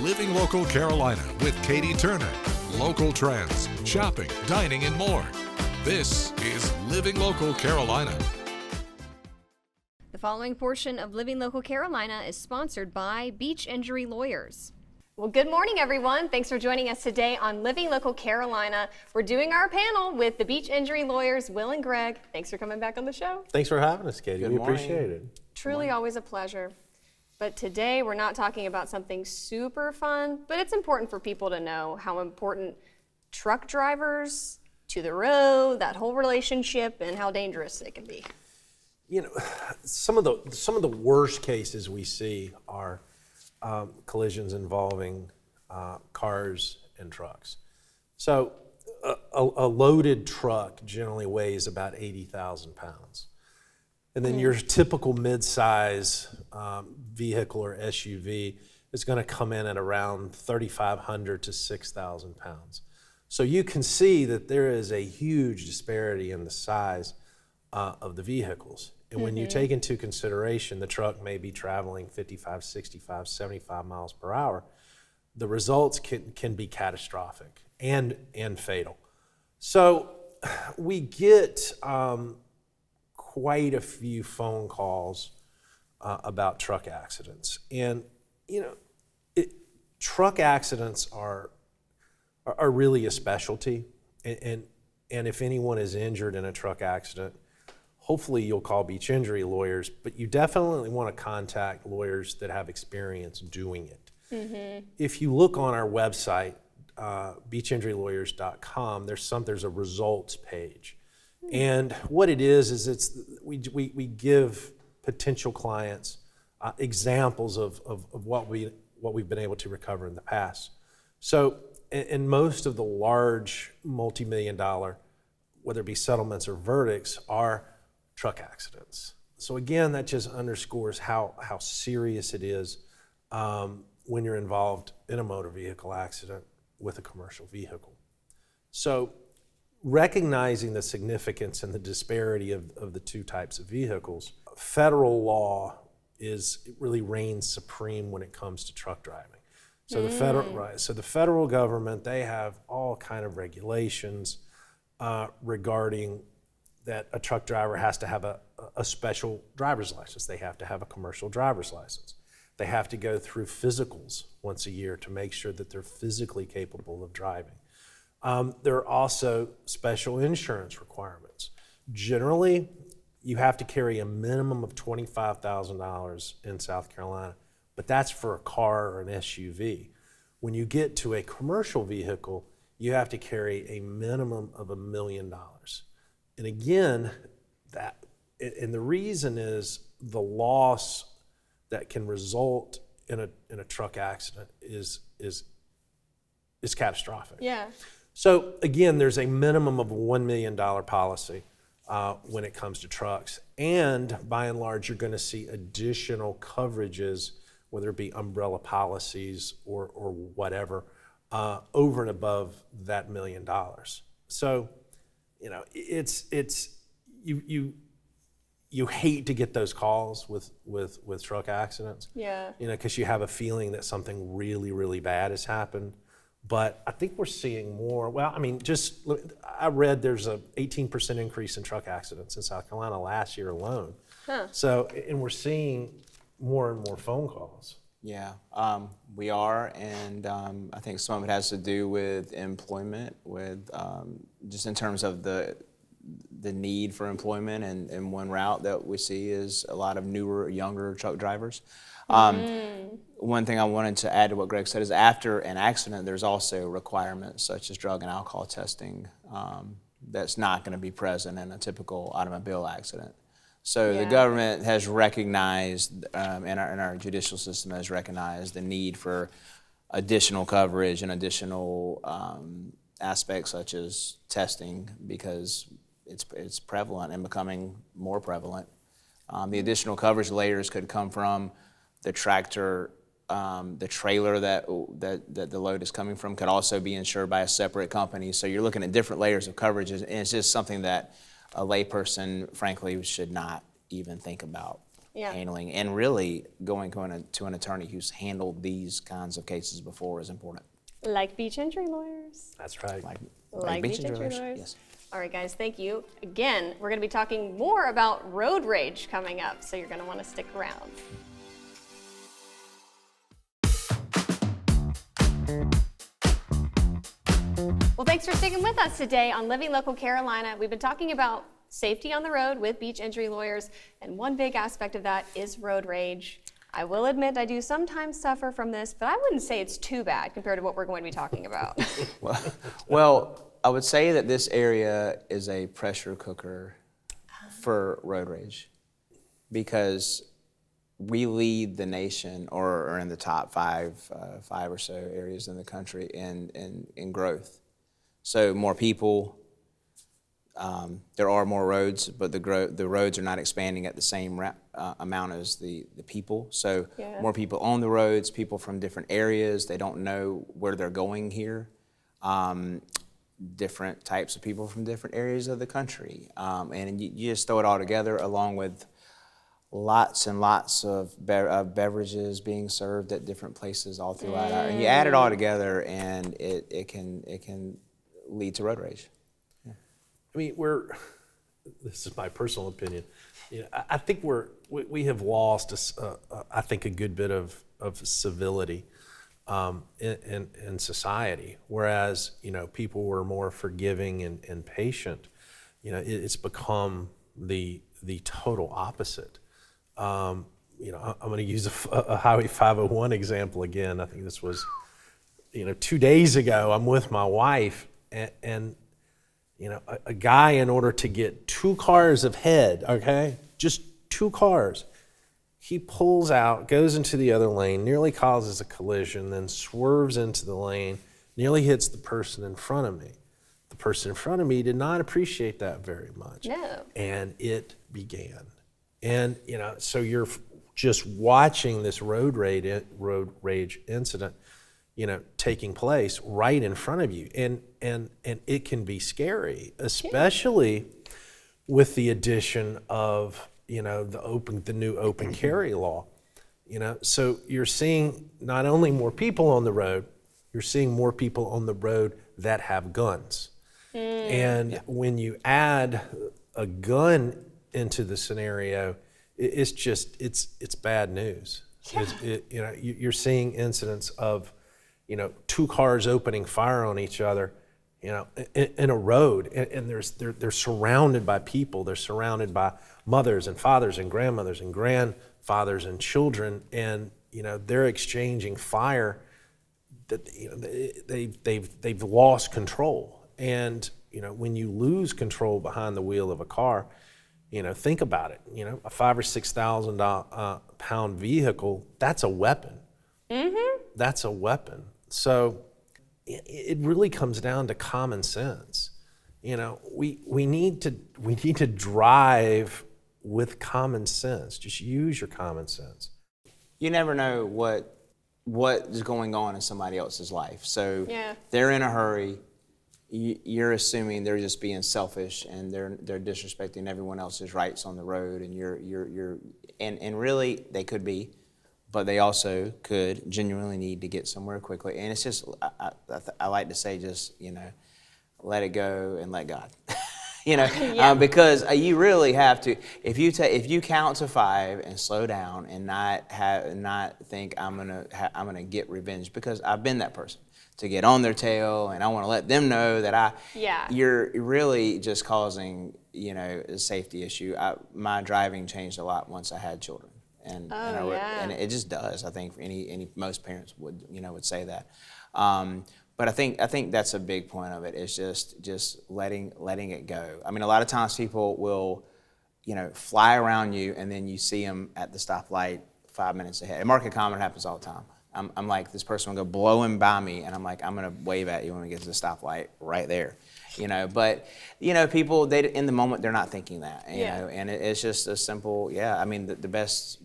Living Local Carolina with Katie Turner. Local trends, shopping, dining, and more. This is Living Local Carolina. The following portion of Living Local Carolina is sponsored by Beach Injury Lawyers. Well, good morning, everyone. Thanks for joining us today on Living Local Carolina. We're doing our panel with the Beach Injury Lawyers, Will and Greg. Thanks for coming back on the show. Thanks for having us, Katie. We appreciate it. Truly always a pleasure. But today we're not talking about something super fun, but it's important for people to know how important truck drivers to the road, that whole relationship, and how dangerous it can be. You know, some of the worst cases we see are collisions involving cars and trucks. So a loaded truck generally weighs about 80,000 pounds. And then your typical mid-size vehicle or SUV is going to come in at around 3,500 to 6,000 pounds. So you can see that there is a huge disparity in the size of the vehicles. And when you take into consideration the truck may be traveling 55, 65, 75 miles per hour, the results can be catastrophic and fatal. So we get quite a few phone calls about truck accidents. And, you know, truck accidents are really a specialty. And if anyone is injured in a truck accident, hopefully you'll call Beach Injury Lawyers, but you definitely want to contact lawyers that have experience doing it. If you look on our website, beachinjurylawyers.com, there's a results page. And what it is we give potential clients examples of what we've been able to recover in the past. So in most of the large multi-million dollar, whether it be settlements or verdicts, are truck accidents. So again, that just underscores how serious it is when you're involved in a motor vehicle accident with a commercial vehicle. So recognizing the significance and the disparity of the two types of vehicles, federal law really reigns supreme when it comes to truck driving. So the federal government, they have all kind of regulations regarding that a truck driver has to have a special driver's license. They have to have a commercial driver's license. They have to go through physicals once a year to make sure that they're physically capable of driving. There are also special insurance requirements. Generally, you have to carry a minimum of $25,000 in South Carolina, but that's for a car or an SUV. When you get to a commercial vehicle, you have to carry a minimum of $1 million. And again, and the reason is the loss that can result in a truck accident is catastrophic. Yeah. So again, there's a minimum of a $1 million policy when it comes to trucks. And by and large, you're going to see additional coverages, whether it be umbrella policies or whatever, over and above that $1 million. So, you know, you hate to get those calls with truck accidents. Yeah. You know, because you have a feeling that something really, really bad has happened. But I think we're seeing more. Well, I mean, I read there's a 18% increase in truck accidents in South Carolina last year alone. So, and we're seeing more and more phone calls. Yeah, we are, and I think some of it has to do with employment, with just in terms of the need for employment, and one route that we see is a lot of newer, younger truck drivers. One thing I wanted to add to what Greg said is after an accident, there's also requirements such as drug and alcohol testing that's not going to be present in a typical automobile accident. So the government has recognized, and our judicial system has recognized the need for additional coverage and additional aspects such as testing because it's prevalent and becoming more prevalent. The additional coverage layers could come from the tractor, the trailer that the load is coming from could also be insured by a separate company. So you're looking at different layers of coverages, and it's just something that a layperson, frankly, should not even think about. handling, and really going to an attorney who's handled these kinds of cases before is important. Like beach injury lawyers. That's right. Like beach injury lawyers. lawyers. Yes. All right, guys, thank you. Again, we're going to be talking more about road rage coming up, so you're going to want to stick around. Well, thanks for sticking with us today on Living Local Carolina. We've been talking about safety on the road with beach injury lawyers, and one big aspect of that is road rage. I will admit I do sometimes suffer from this, but I wouldn't say it's too bad compared to what we're going to be talking about. Well, I would say that this area is a pressure cooker for road rage because we lead the nation, or are in the top five or so areas in the country in growth. So more people, there are more roads, but the roads are not expanding at the same amount as the people. So more people on the roads, people from different areas, they don't know where they're going here. Different types of people from different areas of the country. And you just throw it all together along with lots and lots of beverages being served at different places all throughout and you add it all together and it can lead to road rage. I mean, this is my personal opinion. You know, I think we have lost, I think, a good bit of civility in society. Whereas, you know, people were more forgiving and patient. You know, it's become the total opposite. You know, I'm going to use a Highway 501 example again. I think this was, 2 days ago. I'm with my wife, and a guy, in order to get 2 cars ahead, okay, just 2 cars, he pulls out, goes into the other lane, nearly causes a collision, then swerves into the lane, nearly hits the person in front of me. The person in front of me did not appreciate that very much. No. And it began. And, so you're just watching this road rage incident, taking place right in front of you. And it can be scary, especially with the addition of, the new open carry law. So you're seeing not only more people on the road, you're seeing more people on the road that have guns. And when you add a gun into the scenario, it's bad news. Yeah. You're seeing incidents of, 2 cars opening fire on each other, in a road, and they're surrounded by people. They're surrounded by mothers and fathers and grandmothers and grandfathers and children, and they're exchanging fire. That they've lost control, and when you lose control behind the wheel of a car, think about it. A $5,000 or $6,000 pound vehicle, that's a weapon. Mm-hmm. That's a weapon. So it really comes down to common sense. We need to drive with common sense. Just use your common sense. You never know what is going on in somebody else's life. So Yeah. they're in a hurry. You're assuming they're just being selfish and they're disrespecting everyone else's rights on the road, and and really they could be, but they also could genuinely need to get somewhere quickly. And it's just I like to say, just let it go and let God. Because you really have to. If you count to 5 and slow down and not think I'm gonna get revenge, because I've been that person, to get on their tail, and I want to let them know that you're really just causing a safety issue. My driving changed a lot once I had children, and and it just does. I think most parents would say that. But I think that's a big point of it, is just letting it go. I mean, a lot of times people will, fly around you, and then you see them at the stoplight 5 minutes ahead. At Market Common, it happens all the time. I'm like, this person will go blowing by me, and I'm like, I'm gonna wave at you when we get to the stoplight right there, But people, they in the moment, they're not thinking that, you know, and it's just a simple, I mean, the best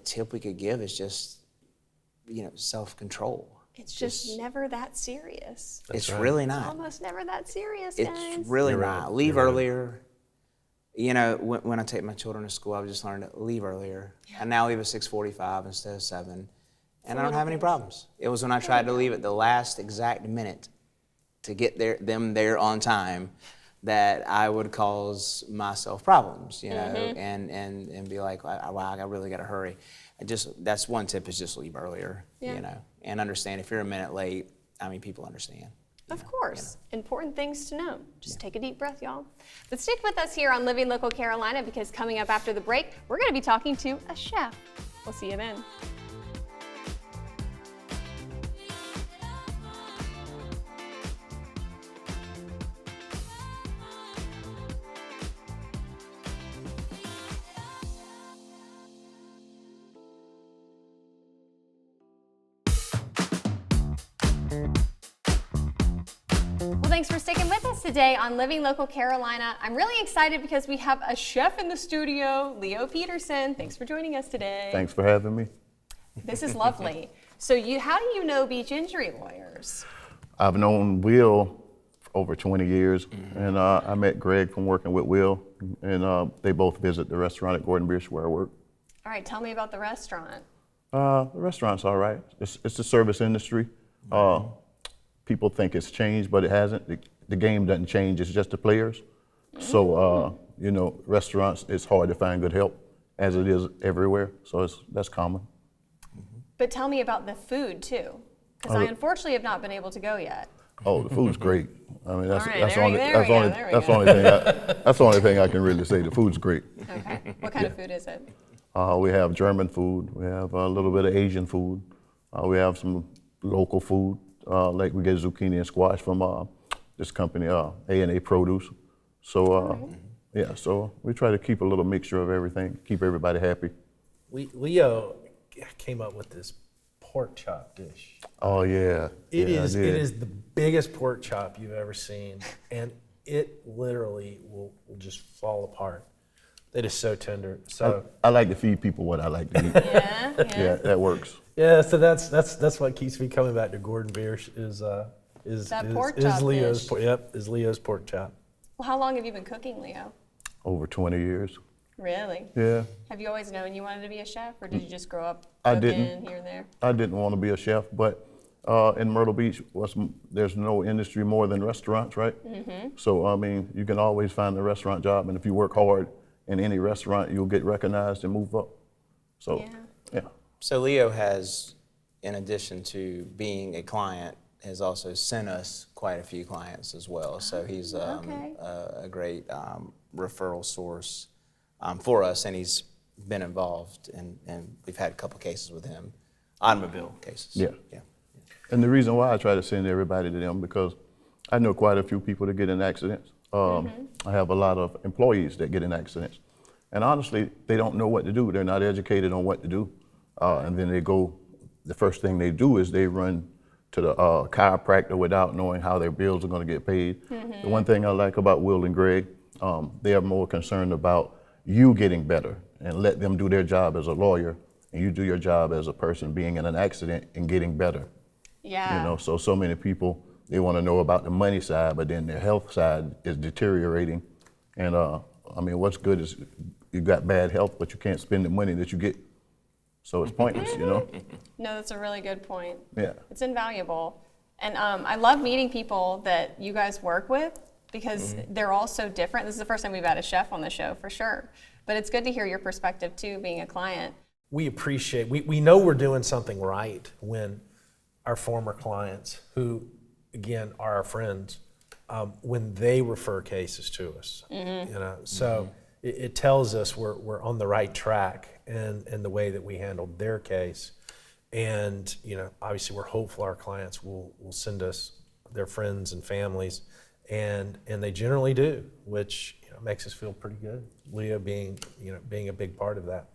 tip we could give is just, self-control. It's just never that serious. It's really not. Almost never that serious, guys. It's really not. Leave earlier. You know, when I take my children to school, I've just learned to leave earlier. I now leave at 6:45 instead of 7, and I don't have any problems. It was when I tried to leave at the last exact minute to get them there on time that I would cause myself problems, you know, and be like, wow, I really got to hurry. That's one tip, is just leave earlier, you know, and understand if you're a minute late. I mean, people understand. Of course. Important things to know. Just take a deep breath, y'all. But stick with us here on Living Local Carolina, because coming up after the break, we're going to be talking to a chef. We'll see you then. Well, thanks for sticking with us today on Living Local Carolina. I'm really excited because we have a chef in the studio, Leo Peterson. Thanks for joining us today. Thanks for having me. This is lovely. So how do you know Beach Injury Lawyers? I've known Will for over 20 years, and I met Greg from working with Will, and they both visit the restaurant at Gordon Biersch where I work. All right, tell me about the restaurant. The restaurant's all right. It's the service industry. People think it's changed, but it hasn't. The game doesn't change, it's just the players. So, you know, restaurants, it's hard to find good help, as it is everywhere, so that's common. But tell me about the food too, because I unfortunately have not been able to go yet. Oh, the food's great. I mean, that's All right, that's there we that's the only thing I can really say. The food's great. Okay, what kind of food is it? We have German food. We have a little bit of Asian food. We have some local food, like we get zucchini and squash from this company, A&A Produce. So, yeah, so we try to keep a little mixture of everything, keep everybody happy. Leo came up with this pork chop dish. Oh, yeah. It Yeah, I is did. the biggest pork chop you've ever seen, and it literally will just fall apart. It is so tender. So I like to feed people what I like to eat. Yeah, that works. yeah, so that's what keeps me coming back to Gordon Biersch is That pork chop Leo's dish. is Leo's pork chop. Well, how long have you been cooking, Leo? Over 20 years. Really? Yeah. Have you always known you wanted to be a chef, or did you just grow up I cooking didn't. here and there? I didn't want to be a chef, but in Myrtle Beach, there's no industry more than restaurants, right? So, I mean, you can always find a restaurant job, and if you work hard in any restaurant, you'll get recognized and move up. So, yeah. So Leo has, in addition to being a client, has also sent us quite a few clients as well. So he's Okay. a great referral source for us, and he's been involved, and we've had a couple cases with him, automobile cases. Yeah. Yeah. And the reason why I try to send everybody to them, because I know quite a few people that get in accidents. I have a lot of employees that get in accidents. And honestly, they don't know what to do. They're not educated on what to do. And then the first thing they do is they run to the chiropractor without knowing how their bills are going to get paid. The one thing I like about Will and Greg, they are more concerned about you getting better, and let them do their job as a lawyer, and you do your job as a person being in an accident and getting better. Yeah. You know, so many people, they want to know about the money side, but then their health side is deteriorating. And I mean, what's good is you got bad health, but you can't spend the money that you get. So it's pointless, you know? No, that's a really good point. Yeah. It's invaluable. And I love meeting people that you guys work with, because they're all so different. This is the first time we've had a chef on the show, for sure. But it's good to hear your perspective too, being a client. We appreciate, we know we're doing something right when our former clients, who again are our friends, when they refer cases to us. You know, so it tells us we're on the right track in the way that we handled their case. And you know, obviously we're hopeful our clients will send us their friends and families, and they generally do, which makes us feel pretty good. Leo being a big part of that.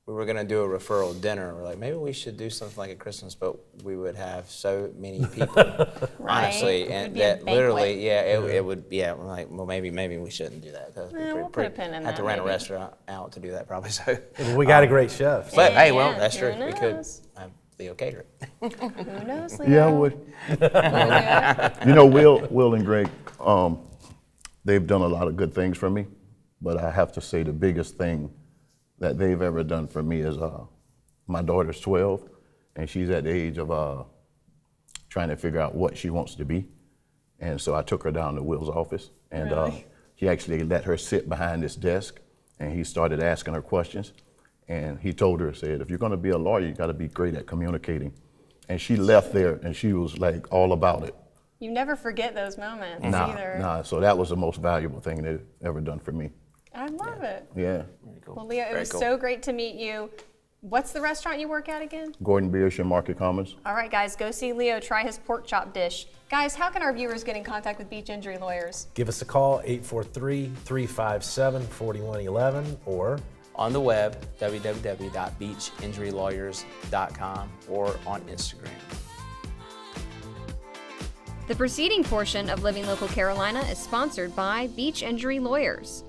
We were going to do a referral dinner. We're like, maybe we should do something like a Christmas, but we would have so many people, honestly, It would and be a that literally, banquet. it would, yeah. We're like, well, maybe we shouldn't do that, because We'll put a pin in have to that, rent a maybe. restaurant out to do that, probably. So, Well, we got a great chef. but hey, well, Yeah, that's who true. We could knows? have Leo cater it. Who knows, Leo? Yeah, I would. You know, Will and Greg, they've done a lot of good things for me. but I have to say the biggest thing that they've ever done for me is my daughter's 12, and she's at the age of trying to figure out what she wants to be. And so I took her down to Will's office, and Really? he actually let her sit behind this desk, and he started asking her questions. And he told her, said, if you're gonna be a lawyer, you gotta be great at communicating. And she left there, and she was like all about it. You never forget those moments either. Nah, so that was the most valuable thing they've ever done for me. I love it. Yeah. Well, Leo, it Very was cool. so great to meet you. What's the restaurant you work at again? Gordon Biersch in Market Commons. All right, guys, go see Leo try his pork chop dish. Guys, how can our viewers get in contact with Beach Injury Lawyers? Give us a call, 843-357-4111, or On the web, www.beachinjurylawyers.com, or on Instagram. The preceding portion of Living Local Carolina is sponsored by Beach Injury Lawyers.